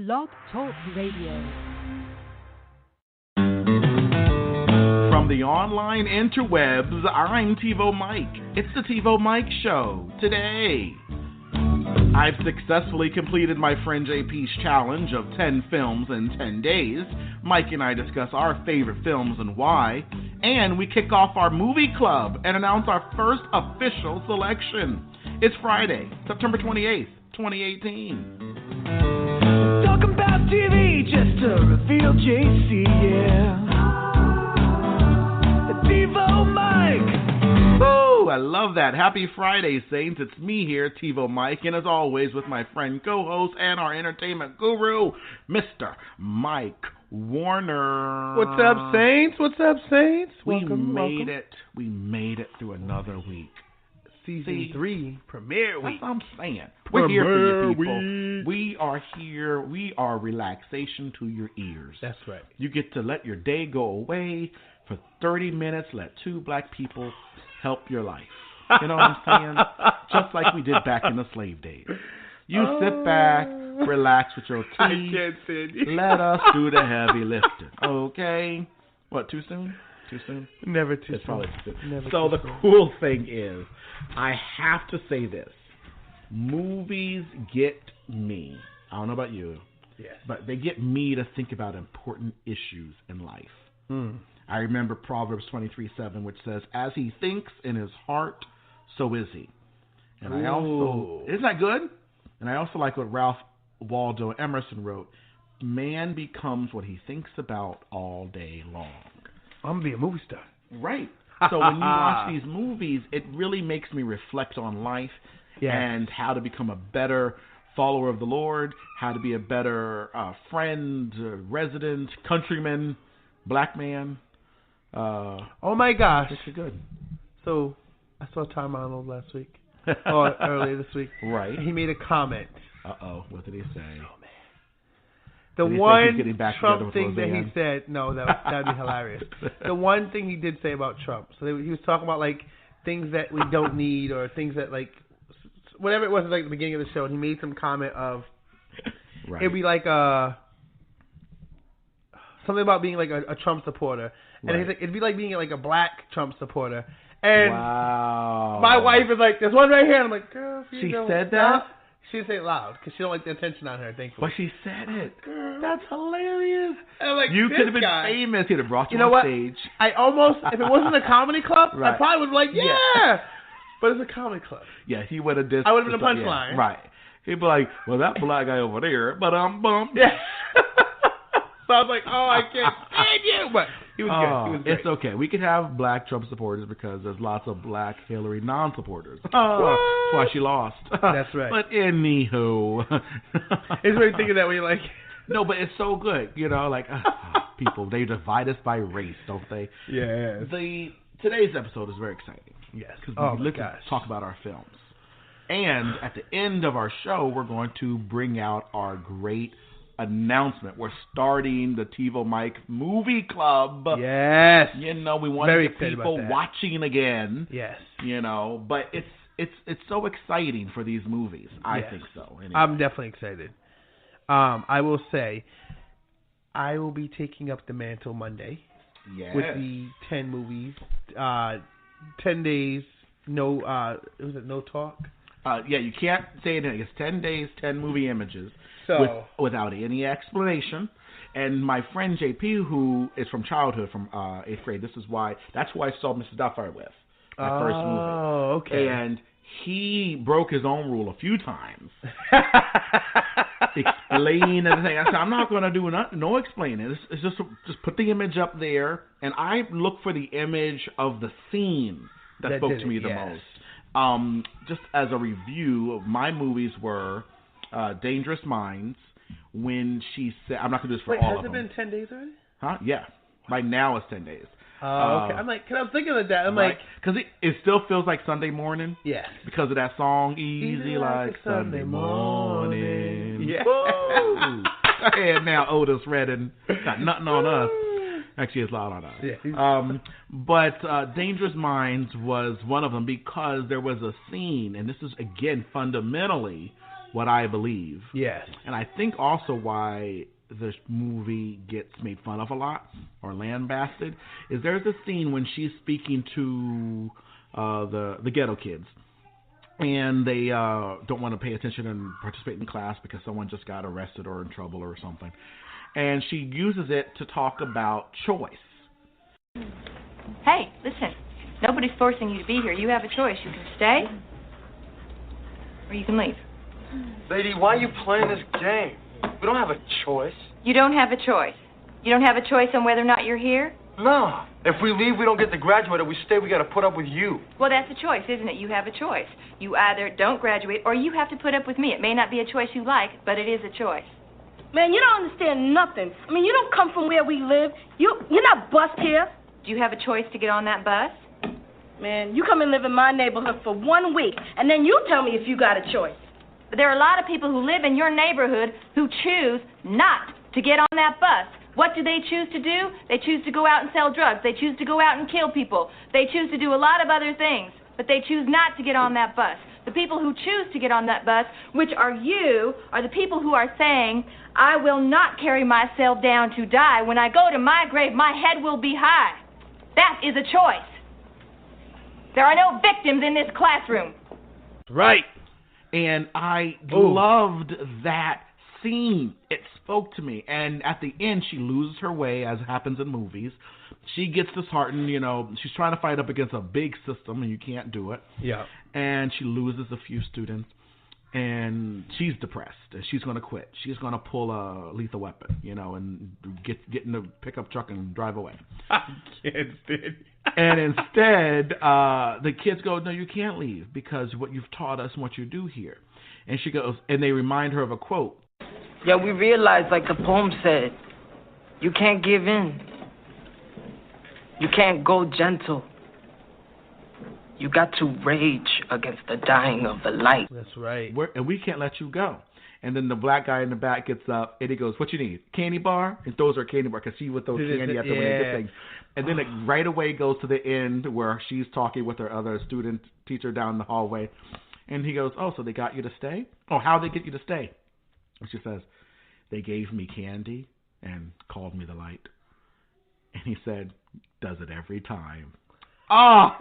Blog Talk Radio. From the online interwebs, I'm TIVOMIKE. It's the TIVOMIKE Show. Today, I've successfully completed my friend JP's challenge of 10 films in 10 days. Mike and I discuss our favorite films and why. And we kick off our movie club and announce our first official selection. It's Friday, September 28th, 2018. Talking about TV just to reveal JC, yeah. TIVOMIKE. Woo! I love that. Happy Friday, Saints. It's me here, TIVOMIKE, and as always with my friend, co-host, and our entertainment guru, Mr. Mike Warner. What's up, Saints? What's up, Saints? We made it through another week. Season 3 premiere week. That's what I'm saying. We're here for you, people. We are here. We are relaxation to your ears. That's right. You get to let your day go away for 30 minutes. Let two black people help your life. You know what I'm saying? Just like we did back in the slave days. You sit back, relax with your tea. I can't stand you. Let us do the heavy lifting. Okay? What, too soon? Too soon? Never too It's soon. probably too soon. Never So too the soon. cool thing is, I have to say this. Movies get me. I don't know about you. Yes. But they get me to think about important issues in life. I remember Proverbs 23:7, which says, "As he thinks in his heart, so is he." And I also, isn't that good? And I also like what Ralph Waldo Emerson wrote, "Man becomes what he thinks about all day long." I'm going to be a movie star. Right. So when you watch these movies, it really makes me reflect on life and how to become a better follower of the Lord, how to be a better friend, resident, countryman, black man. Oh, my gosh. It's good. So, I saw Tom Arnold last week. Or earlier this week. Right. And he made a comment. Uh-oh. What did he say? Oh, man. The Did he say one he's getting back together Trump with thing that he Roseanne? said, no, that'd be hilarious. The one thing he did say about Trump, so he was talking about like things that we don't need or things that like whatever it was like at the beginning of the show, and he made some comment of it'd be like something about being like a Trump supporter, and he's like it'd be like being like a black Trump supporter. And my wife is like, "There's one right here," and I'm like, "Girl, she said that." She didn't say it loud because she don't like the attention on her, thankfully. But she said it. Girl. That's hilarious. And like, you could have been guy, famous. He'd have brought you know on what? stage. I almost, if it wasn't a comedy club, I probably would have like, yeah. But it's a comedy club. Yeah, he would have dissed. I would have been a punchline. Yeah, right. He'd be like, well, that black guy over there, but bum. Yeah. So I was like, oh, I can't stand you. But he was good. He was great. It's okay. We could have black Trump supporters because there's lots of black Hillary non-supporters. That's why she lost. That's right. But anywho. It's really thinking that way, like. No, but it's so good. You know, like, people, they divide us by race, don't they? Yeah. Today's episode is very exciting. Yes. Because we talk about our films. And at the end of our show, we're going to bring out our great announcement. We're starting the TIVOMIKE Movie Club. Yes. You know, we want to get people watching again. Yes. You know, but it's so exciting for these movies. I think so. Anyway. I'm definitely excited. I will say, I will be taking up the mantle Monday. Yes. With the 10 movies, 10 days, no talk? Yeah, you can't say anything. It's 10 days, 10 movie images. So without any explanation. And my friend JP, who is from childhood, from 8th grade, that's who I saw Mr. Doubtfire with, my first movie. Oh, okay. And he broke his own rule a few times. Explain everything. I said, I'm not going to do no explaining. It's just put the image up there, and I look for the image of the scene that spoke to me the most. Just as a review, my movies were Dangerous Minds, when she said, I'm not going to do this for all of them. Has it been 10 days already? Huh? Yeah. Right now it's 10 days. Oh, okay. I'm like, cause I was thinking of that. I'm like, because it still feels like Sunday morning. Yeah. Because of that song, Easy Like Sunday Morning. Yeah. And now Otis Redding got nothing on us. Actually, it's loud on us. Yeah. But Dangerous Minds was one of them because there was a scene, and this is again fundamentally what I believe. Yes. And I think also why this movie gets made fun of a lot or lambasted is there's a scene when she's speaking to the ghetto kids, and they don't want to pay attention and participate in class because someone just got arrested or in trouble or something. And she uses it to talk about choice. Hey, listen. Nobody's forcing you to be here. You have a choice. You can stay, or you can leave. Lady, why are you playing this game? We don't have a choice. You don't have a choice. You don't have a choice on whether or not you're here? No. If we leave, we don't get to graduate. If we stay, we got to put up with you. Well, that's a choice, isn't it? You have a choice. You either don't graduate or you have to put up with me. It may not be a choice you like, but it is a choice. Man, you don't understand nothing. I mean, you don't come from where we live. You're not bused here. Do you have a choice to get on that bus? Man, you come and live in my neighborhood for 1 week, and then you tell me if you got a choice. But there are a lot of people who live in your neighborhood who choose not to get on that bus. What do they choose to do? They choose to go out and sell drugs. They choose to go out and kill people. They choose to do a lot of other things, but they choose not to get on that bus. The people who choose to get on that bus, which are you, are the people who are saying, I will not carry myself down to die. When I go to my grave, my head will be high. That is a choice. There are no victims in this classroom. Right. And I loved that scene. It spoke to me. And at the end, she loses her way, as happens in movies. She gets disheartened, she's trying to fight up against a big system, and you can't do it. Yeah. And she loses a few students, and she's depressed, and she's going to quit. She's going to pull a lethal weapon, and get in the pickup truck and drive away. Kids did. And instead, the kids go, no, you can't leave because what you've taught us and what you do here. And she goes, and they remind her of a quote. Yeah, we realized, like the poem said, you can't give in. You can't go gentle. You got to rage against the dying of the light. That's right. And we can't let you go. And then the black guy in the back gets up, and he goes, what you need? Candy bar? And throws her a candy bar, because she would throw candy at them when they did things. And then it right away goes to the end where she's talking with her other student teacher down the hallway. And he goes, oh, so they got you to stay? Oh, how'd they get you to stay? And she says, they gave me candy and called me the light. And he said, does it every time. Oh,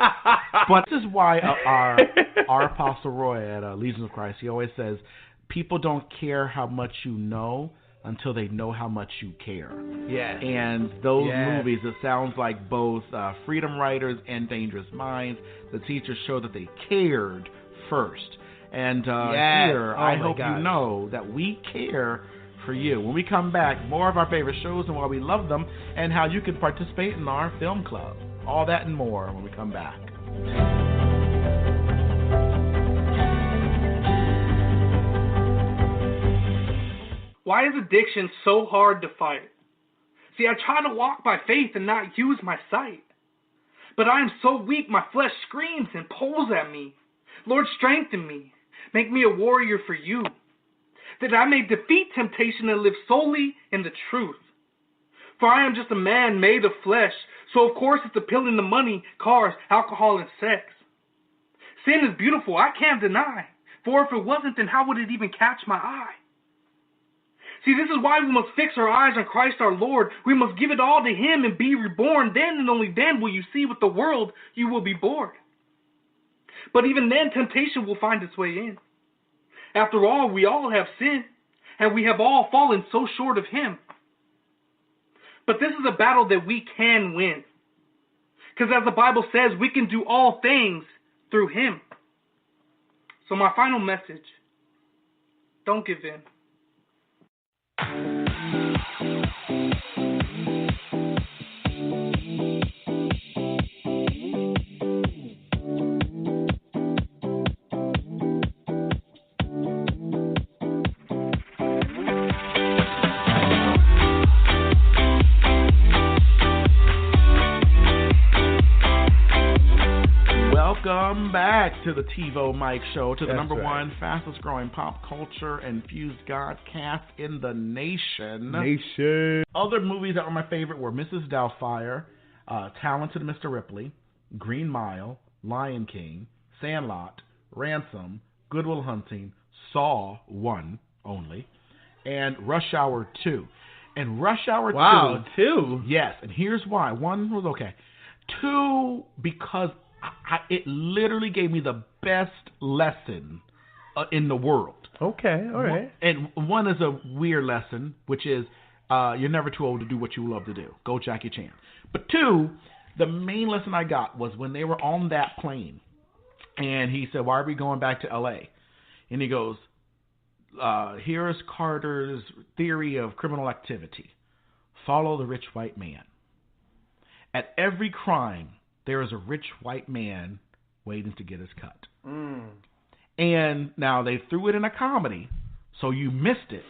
but this is why our Apostle Roy at Legion of Christ, he always says, people don't care how much you know until they know how much you care. Yes. And those movies, it sounds like both Freedom Writers and Dangerous Minds, the teachers show that they cared first. And here, I hope you know that we care for you. When we come back, more of our favorite shows and why we love them, and how you can participate in our film club. All that and more when we come back. Why is addiction so hard to fight? See, I try to walk by faith and not use my sight. But I am so weak, my flesh screams and pulls at me. Lord, strengthen me. Make me a warrior for you, that I may defeat temptation and live solely in the truth. For I am just a man made of flesh, so of course it's appealing to money, cars, alcohol, and sex. Sin is beautiful, I can't deny. For if it wasn't, then how would it even catch my eye? See, this is why we must fix our eyes on Christ our Lord. We must give it all to Him and be reborn. Then and only then will you see with the world you will be bored. But even then, temptation will find its way in. After all, we all have sinned, and we have all fallen so short of Him. But this is a battle that we can win. Because as the Bible says, we can do all things through Him. So my final message, don't give in. Welcome back to the TIVOMIKE Show, to the number one fastest growing pop culture infused godcast in the nation. Other movies that were my favorite were Mrs. Doubtfire, Talented Mr. Ripley, Green Mile, Lion King, Sandlot, Ransom, Good Will Hunting, Saw 1 only, and Rush Hour 2. And Rush Hour 2? Yes, and here's why. 1 was okay. 2, because it literally gave me the best lesson in the world. Okay, all right. And 1 is a weird lesson, which is you're never too old to do what you love to do. Go Jackie Chan. But 2, the main lesson I got was when they were on that plane, and he said, why are we going back to L.A.? And he goes, here's Carter's theory of criminal activity. Follow the rich white man. At every crime, there is a rich white man waiting to get his cut. And now they threw it in a comedy, so you missed it.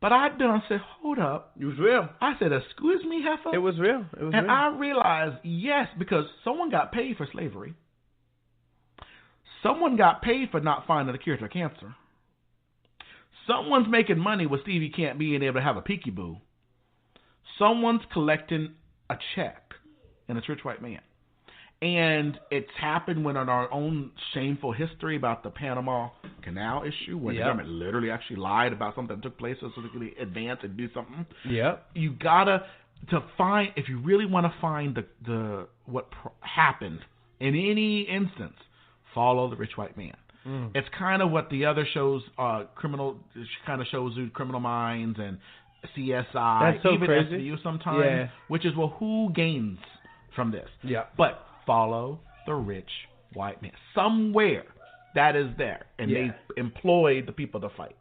But I done said, hold up. It was real. I said, excuse me, heifer? It was real. It was and real. I realized, yes, because someone got paid for slavery. Someone got paid for not finding the cure to cancer. Someone's making money with Stevie Camp being able to have a peekaboo. Someone's collecting a check, and it's rich white man. And it's happened when on our own shameful history about the Panama Canal issue, where the government literally actually lied about something that took place so they could advance and do something. Yep. You gotta find, if you really want to find the what happened in any instance, follow the rich white man. It's kind of what the other shows, Criminal Minds and CSI, that's so even crazy. SVU sometimes, which is, well, who gains from this? Yeah. But follow the rich white man. Somewhere that is there, and they employ the people to fight.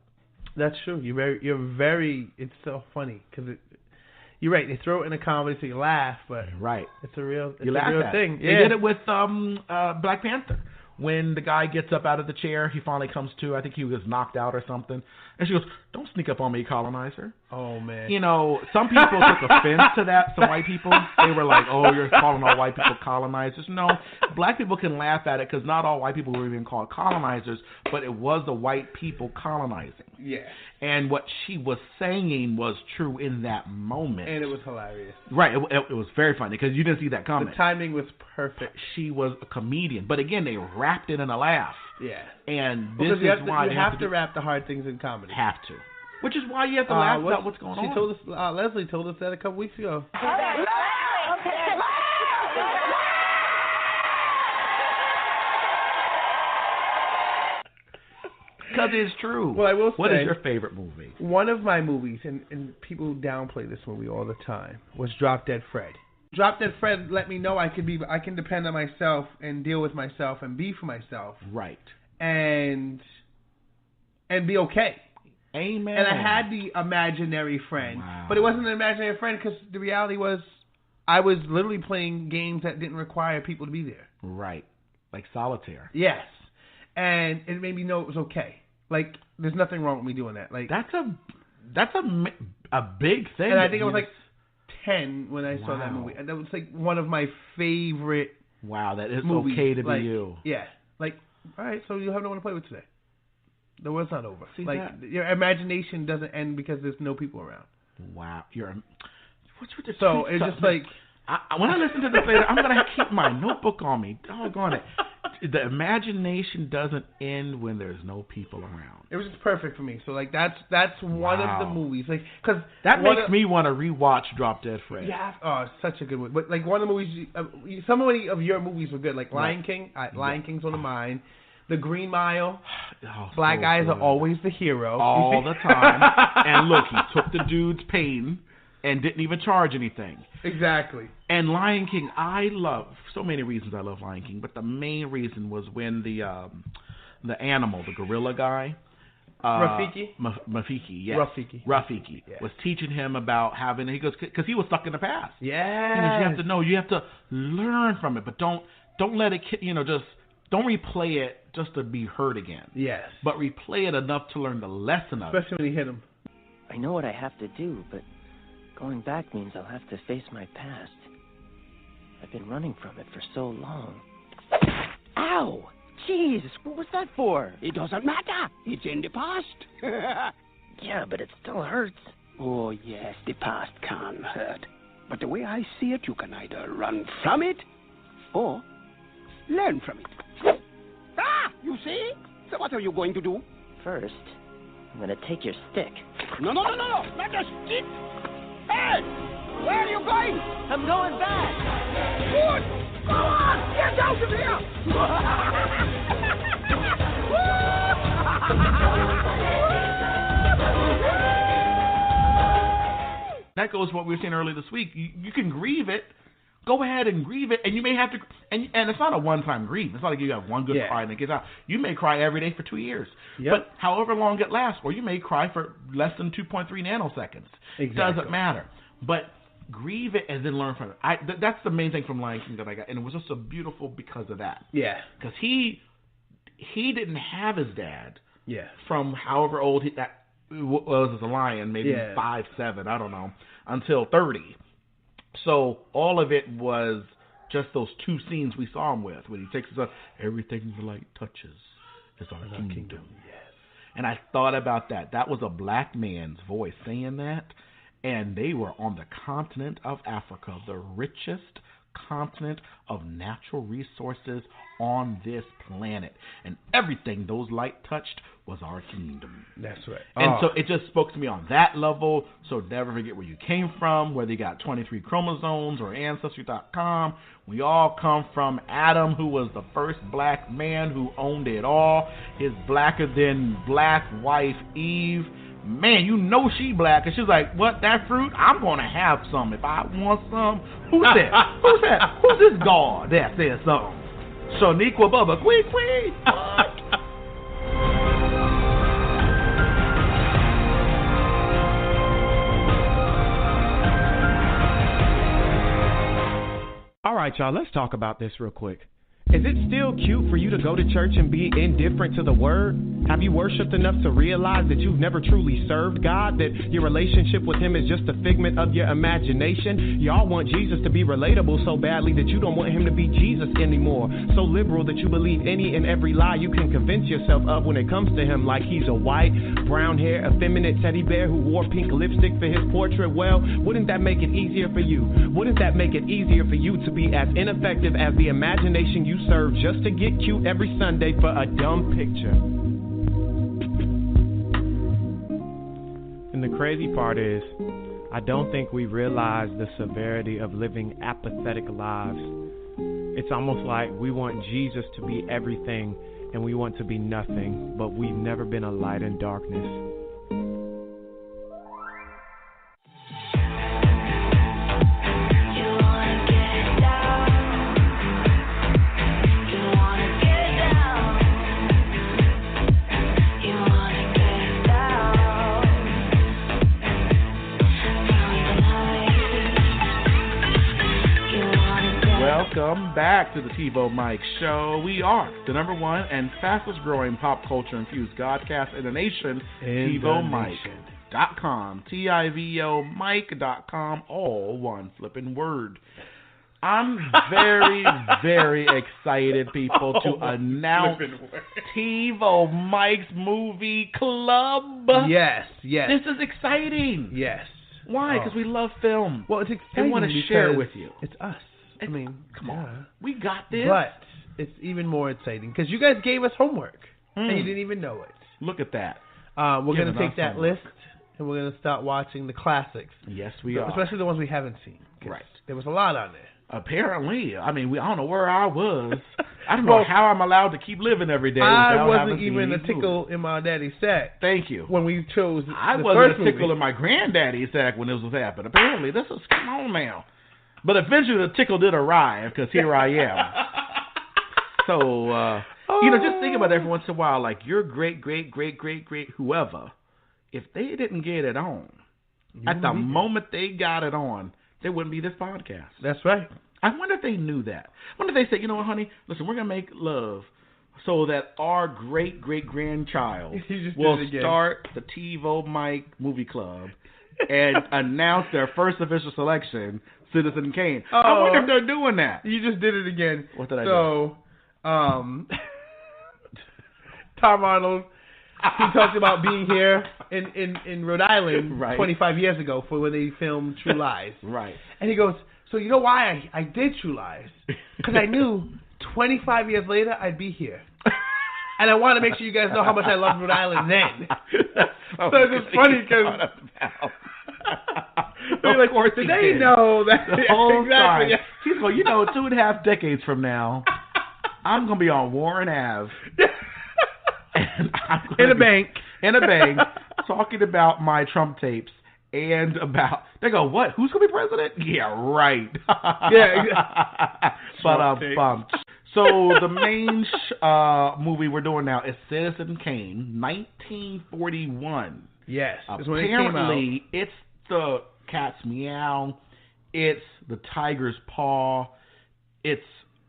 That's true. You're very. It's so funny because you're right. They throw it in a comedy so you laugh, but it's a real. It's You laugh a real at thing. They did it with Black Panther. When the guy gets up out of the chair, he finally comes to. I think he was knocked out or something. And she goes, "Don't sneak up on me, colonizer." Oh, man. You know, some people took offense to that. Some white people, they were like, "Oh, you're calling all white people colonizers." No, black people can laugh at it because not all white people were even called colonizers, but it was the white people colonizing. Yeah. And what she was saying was true in that moment. And it was hilarious. Right. It was very funny because you didn't see that coming. The timing was perfect. She was a comedian. But again, they wrapped it in a laugh. Yeah. And because this is why you have to wrap the hard things in comedy. Have to. Which is why you have to laugh about what's going on. She told us, Leslie told us that a couple weeks ago. Because it's true. Well, I will say, what is your favorite movie? One of my movies, and people downplay this movie all the time, was Drop Dead Fred. Drop Dead Fred let me know I can depend on myself and deal with myself and be for myself. Right. And be okay. Amen. And I had the imaginary friend. Wow. But it wasn't an imaginary friend because the reality was I was literally playing games that didn't require people to be there. Right. Like solitaire. Yes. And it made me know it was okay. Like, there's nothing wrong with me doing that. Like, that's a big thing. And I think I was like 10 when I saw that movie. And that was like one of my favorite that is movies. Okay to be like, you. Yeah. Like, all right, so you have no one to play with today. The world's not over. See like, your imagination doesn't end because there's no people around. Wow. What's with the So it's just like... when I listen to this later, I'm going to keep my notebook on me. Doggone it. The imagination doesn't end when there's no people around. It was just perfect for me. So like that's one of the movies. Like cause that makes me want to rewatch Drop Dead Fred. Yeah, it's such a good movie. But like one of the movies, so many of your movies were good. Like Lion King. Lion King's one of mine. The Green Mile. Black guys are always the hero. All the time. And look, he took the dude's pain and didn't even charge anything. Exactly. And Lion King, I love, so many reasons I love Lion King, but the main reason was when the animal, the gorilla guy, Rafiki? Mafiki, yes. Rafiki. Yes. Was teaching him about having, he goes, because he was stuck in the past. Yeah. He goes, you have to know, you have to learn from it, but don't let it, just, don't replay it just to be hurt again. Yes. But replay it enough to learn the lesson of it. Especially when you hit him. I know what I have to do, but going back means I'll have to face my past. I've been running from it for so long. Ow! Jeez, what was that for? It doesn't matter. It's in the past. Yeah, but it still hurts. Oh, yes, the past can hurt. But the way I see it, you can either run from it or learn from it. Ah! You see? So what are you going to do? first, I'm gonna take your stick. No, not the stick! Hey! Where are you going? I'm going back! Good! Go on! Get out of here! That goes to what we were saying earlier this week. You can grieve it. Go ahead and grieve it, and you may have to. And it's not a one-time grief. It's not like you have one good cry and it gets out. You may cry every day for 2 years. Yep. But however long it lasts, or you may cry for less than 2.3 nanoseconds. Exactly. It doesn't matter. But grieve it and then learn from it. That's the main thing from Lion King that I got, and it was just so beautiful because of that. Yeah. Because he didn't have his dad. Yeah. From however old he was as a lion, maybe 5, 7, I don't know, until 30. So all of it was just those 2 scenes we saw him with, when he takes his everything the light touches is our kingdom. Yes. And I thought about that. That was a black man's voice saying that, and they were on the continent of Africa, the richest continent of natural resources on this planet, and everything those light touched was our kingdom. That's right. And so it just spoke to me on that level. So never forget where you came from, whether you got 23 chromosomes or Ancestry.com. We all come from Adam, who was the first black man who owned it all. His blacker than black wife, Eve. Man, you know she black. And she's like, what, that fruit? I'm going to have some if I want some. Who's that? Who's that? Who's this god that says something? Shaniqua Bubba. Quick. All right, y'all, let's talk about this real quick. Is it still cute for you to go to church and be indifferent to the word? Have you worshipped enough to realize that you've never truly served God, that your relationship with him is just a figment of your imagination? Y'all want Jesus to be relatable so badly that you don't want him to be Jesus anymore. So liberal that you believe any and every lie you can convince yourself of when it comes to him, like he's a white, brown-haired, effeminate teddy bear who wore pink lipstick for his portrait. Well, wouldn't that make it easier for you? Wouldn't that make it easier for you to be as ineffective as the imagination you serve just to get cute every Sunday for a dumb picture? And the crazy part is, I don't think we realize the severity of living apathetic lives. It's almost like we want Jesus to be everything and we want to be nothing, but we've never been a light in darkness. Welcome back to the TIVOMIKE Show. We are the #1 and fastest growing pop culture infused godcast in the nation. TIVOMIKE.com. TIVOMIKE.com. All one flipping word. I'm very, very excited, people, to announce TIVOMIKE Movie Club. Yes. This is exciting. Yes. Why? Because we love film. Well, it's exciting. We want to share it with you. It's us. I mean, come on. We got this. But it's even more exciting because you guys gave us homework and you didn't even know it. Look at that. We're going to take that list and we're going to start watching the classics. Yes, we are. Especially the ones we haven't seen. Right. There was a lot on there. Apparently. I mean, I don't know where I was. I don't know how I'm allowed to keep living every day. I wasn't even a tickle in my daddy's sack. Thank you. When we chose I wasn't a tickle in my granddaddy's sack when this was happening. Apparently, this is, come on now. But eventually the tickle did arrive because here I am. So, just think about it every once in a while, like your great whoever, if they didn't get it on, at the moment they got it on, there wouldn't be this podcast. That's right. I wonder if they knew that. I wonder if they said, you know what, honey, listen, we're going to make love so that our great-grandchild will start the TIVOMIKE Movie Club and announce their first official selection, Citizen Kane. I wonder if they're doing that. You just did it again. What did I do? So, Tom Arnold, he talked about being here in Rhode Island 25 years ago for when they filmed True Lies. Right. And he goes, so you know why I did True Lies? Because I knew 25 years later I'd be here. And I want to make sure you guys know how much I love Rhode Island then. So it's just funny because they're like, did they know that? The whole exactly. time. He's going, 2.5 decades from now, I'm going to be on Warren Ave. And in a bank, talking about my Trump tapes and about. They go, what? Who's gonna be president? Yeah, right. But so the main movie we're doing now is Citizen Kane, 1941. Yes, apparently it's the cat's meow, it's the tiger's paw, it's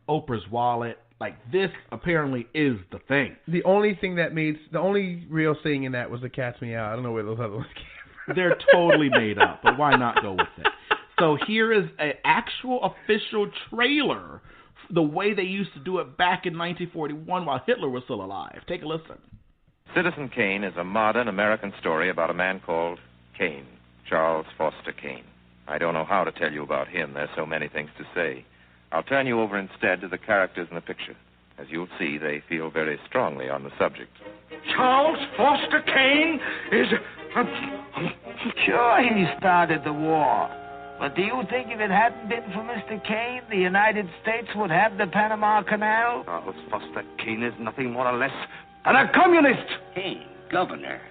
Oprah's wallet. Like, this apparently is the thing. The only real thing in that was the cat's meow. I don't know where those other ones came from. They're totally made up, but why not go with it? So here is an actual official trailer, the way they used to do it back in 1941 while Hitler was still alive. Take a listen. Citizen Kane is a modern American story about a man called Kane, Charles Foster Kane. I don't know how to tell you about him. There's so many things to say. I'll turn you over instead to the characters in the picture. As you'll see, they feel very strongly on the subject. Charles Foster Kane is... Sure, he started the war. But do you think if it hadn't been for Mr. Kane, the United States would have the Panama Canal? Charles Foster Kane is nothing more or less than a communist. Kane, governor.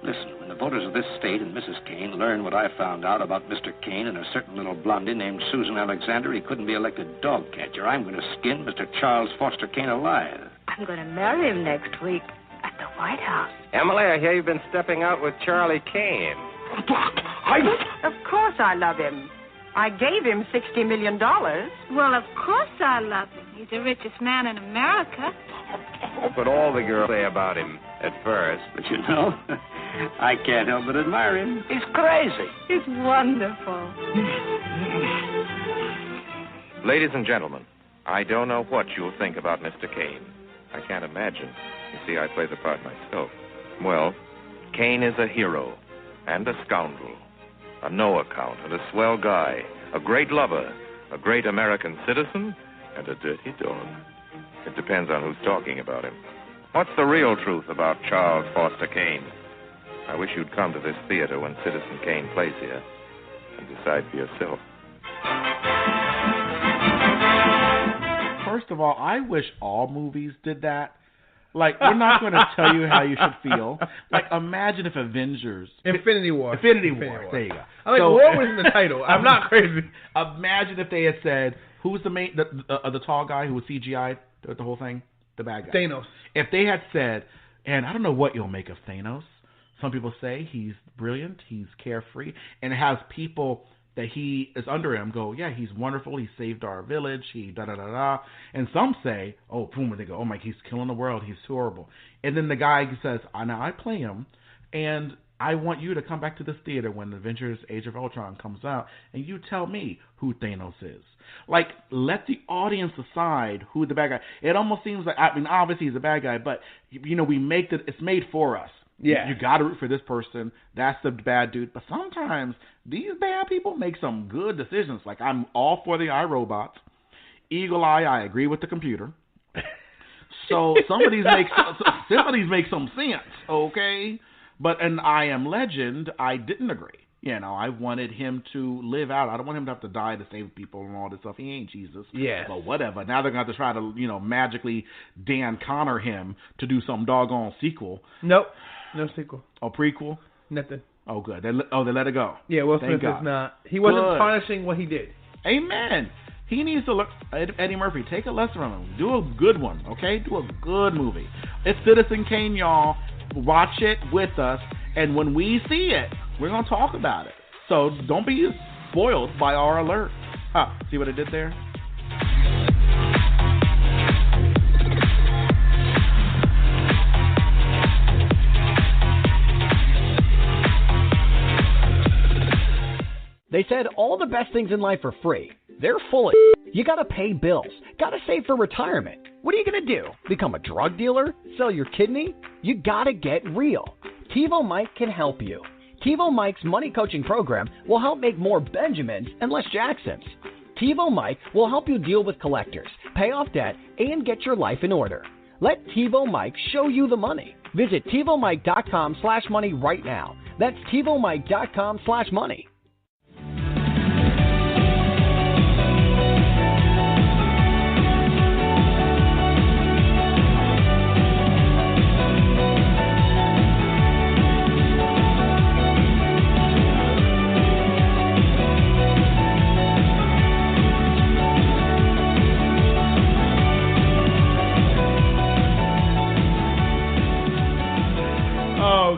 Listen, when the voters of this state and Mrs. Kane learn what I found out about Mr. Kane and a certain little blondie named Susan Alexander, he couldn't be elected dog catcher. I'm going to skin Mr. Charles Foster Kane alive. I'm going to marry him next week at the White House. Emily, I hear you've been stepping out with Charlie Kane. Of course I love him. I gave him $60 million. Well, of course I love him. He's the richest man in America. But all the girls say about him at first. But you know, I can't help but admire him. He's crazy. He's wonderful. Ladies and gentlemen, I don't know what you'll think about Mr. Kane. I can't imagine. You see, I play the part myself. Well, Kane is a hero and a scoundrel, a no account and a swell guy, a great lover, a great American citizen, and a dirty dog. It depends on who's talking about him. What's the real truth about Charles Foster Kane? I wish you'd come to this theater when Citizen Kane plays here and decide for yourself. First of all, I wish all movies did that. Like, we're not going to tell you how you should feel. Like, imagine if Avengers... Infinity War. There you go. I like, war was in the title. I'm not crazy. Imagine if they had said, who's the main... The tall guy who was CGI'd the whole thing? The bad guy. Thanos. If they had said, and I don't know what you'll make of Thanos. Some people say he's brilliant, he's carefree, and it has people that he is under him go, yeah, he's wonderful, he saved our village, he da-da-da-da. And some say, oh, boom, and they go, oh, my, he's killing the world, he's horrible. And then the guy says, now I play him, and I want you to come back to this theater when Avengers Age of Ultron comes out, and you tell me who Thanos is. Like, let the audience decide who the bad guy. It almost seems like, I mean, obviously he's a bad guy, but, you know, it's made for us. Yeah. You got to root for this person. That's the bad dude. But sometimes these bad people make some good decisions. Like, I'm all for the iRobots. Eagle Eye, I agree with the computer. So some of these make some sense, okay? But in I Am Legend, I didn't agree. You know, I wanted him to live out. I don't want him to have to die to save people and all this stuff. He ain't Jesus. Yeah. But whatever. Now they're going to have to try to, you know, magically Dan Connor him to do some doggone sequel. Nope. No sequel. Oh, prequel? Nothing. Oh, good. They let it go. Yeah, Will Smith is not. He wasn't punishing what he did. Amen. He needs to look. Eddie Murphy, take a lesson from him. Do a good one, okay? Do a good movie. It's Citizen Kane, y'all. Watch it with us. And when we see it, we're going to talk about it. So don't be spoiled by our alert. See what I did there? They said all the best things in life are free. They're full of You gotta pay bills. Gotta save for retirement. What are you gonna do? Become a drug dealer? Sell your kidney? You gotta get real. TIVOMIKE can help you. TIVOMIKE's money coaching program will help make more Benjamins and less Jacksons. TIVOMIKE will help you deal with collectors, pay off debt, and get your life in order. Let TiVoMike show you the money. Visit TiVoMike.com/money right now. That's TiVoMike.com/money.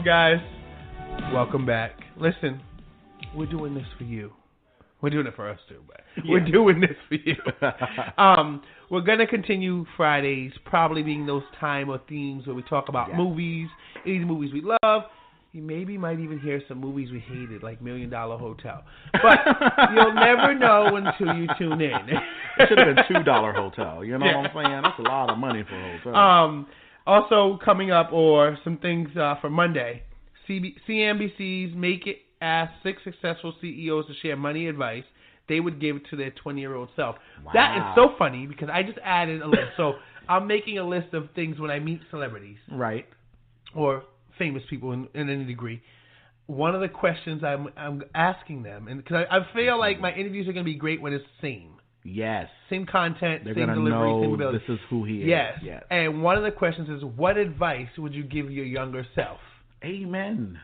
Guys, welcome back. Listen, we're doing this for you. We're doing it for us too, but we're doing this for you. We're gonna continue Fridays, probably being those time or themes where we talk about movies, any movies we love. You maybe might even hear some movies we hated, like $1 Million Hotel. But you'll never know until you tune in. It should have been $2 Hotel. You know what I'm saying? That's a lot of money for a hotel. Also coming up, or some things for Monday, CNBC's Make It asked 6 successful CEOs to share money advice they would give to their 20-year-old self. Wow. That is so funny because I just added a list. So I'm making a list of things when I meet celebrities. Right. Or famous people in any degree. One of the questions I'm asking them, and because I feel like my interviews are going to be great when it's the same. Yes. Same content, They're same gonna delivery, know same ability. this is who he is. Yes. And one of the questions is, what advice would you give your younger self? Amen.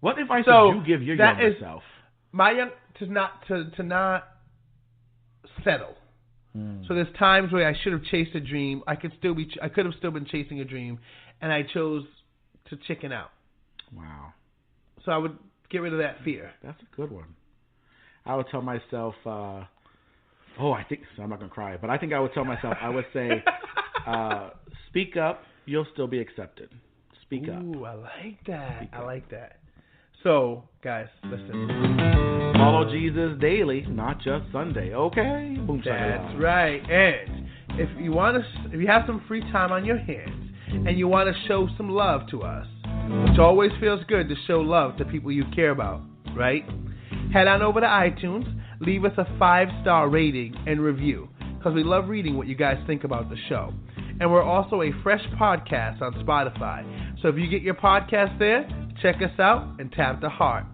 What advice would you give your younger self? My to not settle. So there's times where I should have chased a dream. I could have still been chasing a dream, and I chose to chicken out. Wow. So I would get rid of that fear. That's a good one. I would tell myself. I think so. I'm not gonna cry, but I think I would tell myself. I would say, speak up. You'll still be accepted. Speak up. Ooh, I like that. I like that. So, guys, listen. Follow Jesus daily, not just Sunday. Okay. Boom. That's right. And if you have some free time on your hands, and you want to show some love to us, which always feels good to show love to people you care about, right? Head on over to iTunes. Leave us a 5-star rating and review, because we love reading what you guys think about the show. And we're also a fresh podcast on Spotify. So if you get your podcast there, check us out and tap the heart.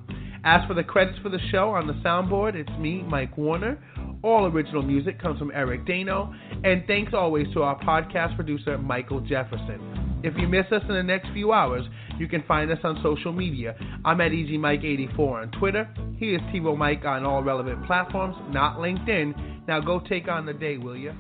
As for the credits for the show on the soundboard, it's me, Mike Warner. All original music comes from Eric Dano. And thanks always to our podcast producer, Michael Jefferson. If you miss us in the next few hours, you can find us on social media. I'm at EasyMike84 on Twitter. He is TiVoMike on all relevant platforms, not LinkedIn. Now go take on the day, will you?